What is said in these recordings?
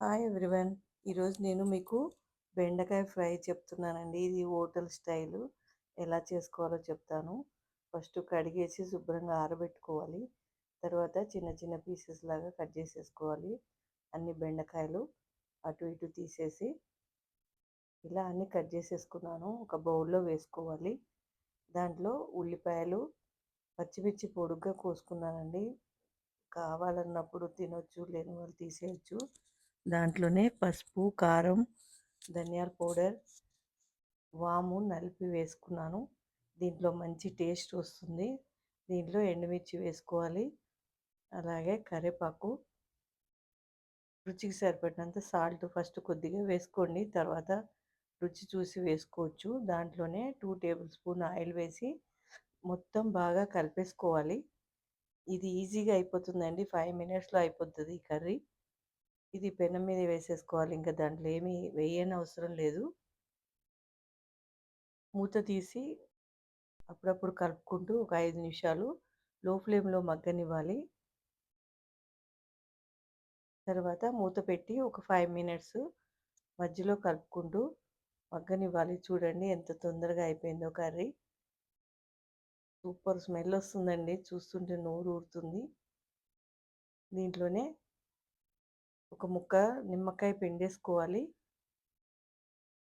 Hi everyone. ఈరోజు నేను మీకు బెండకాయ ఫ్రై చెప్తున్నానండి. ఇది హోటల్ స్టైలు. ఎలా చేసుకోవాలో చెప్తాను. ఫస్ట్ కడిగేసి శుభ్రంగా ఆరబెట్టుకోవాలి. తర్వాత చిన్న చిన్న పీసెస్ లాగా కట్ చేసేసుకోవాలి. అన్ని బెండకాయలు అటు ఇటు తీసేసి ఇలా అన్ని కట్ చేసేసుకున్నాను. ఒక బౌల్లో వేసుకోవాలి. దాంట్లో ఉల్లిపాయలు, పచ్చిమిర్చి పొడుగ్గా కోసుకున్నానండి. కావాలన్నప్పుడు తినొచ్చు, లేని వాళ్ళు తీసేయచ్చు. దాంట్లోనే పసుపు, కారం, ధనియాల పౌడర్, వాము నలిపి వేసుకున్నాను. దీంట్లో మంచి టేస్ట్ వస్తుంది. దీంట్లో ఎండుమిర్చి వేసుకోవాలి. అలాగే కరివేపాకు, రుచికి సరిపడినంత సాల్ట్ ఫస్ట్ కొద్దిగా వేసుకోండి. తర్వాత రుచి చూసి వేసుకోవచ్చు. దాంట్లోనే 2 టేబుల్ స్పూన్ ఆయిల్ వేసి మొత్తం బాగా కలిపేసుకోవాలి. ఇది ఈజీగా అయిపోతుందండి. 5 మినిట్స్లో అయిపోతుంది ఈ కర్రీ. ఇది పెనం మీద వేసేసుకోవాలి. ఇంకా దాంట్లో ఏమీ వేయని అవసరం లేదు. మూత తీసి అప్పుడప్పుడు కలుపుకుంటూ ఒక 5 నిమిషాలు లో ఫ్లేమ్లో మగ్గనివ్వాలి. తర్వాత మూత పెట్టి ఒక 5 మినిట్స్ మధ్యలో కలుపుకుంటూ మగ్గనివ్వాలి. చూడండి ఎంత తొందరగా అయిపోయిందో కర్రీ. సూపర్ స్మెల్ వస్తుందండి. చూస్తుంటే నోరు ఊరుతుంది. దీంట్లోనే ఒక ముక్క నిమ్మకాయ పిండేసుకోవాలి.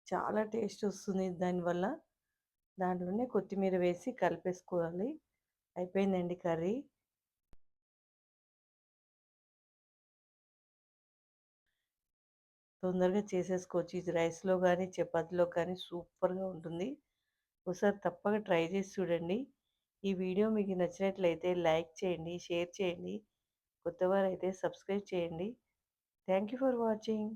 చాలా టేస్ట్ వస్తుంది దానివల్ల. దాంట్లోనే కొత్తిమీర వేసి కలిపేసుకోవాలి. అయిపోయిందండి కర్రీ. తొందరగా చేసేసుకోవచ్చు. ఇది రైస్‌లో గానీ, చపాతీలో కానీ సూపర్‌గా ఉంటుంది. ఒకసారి తప్పక ట్రై చేసి చూడండి. ఈ వీడియో మీకు నచ్చినట్లయితే లైక్ చేయండి, షేర్ చేయండి. కొత్తవారైతే సబ్స్క్రైబ్ చేయండి. Thank you for watching.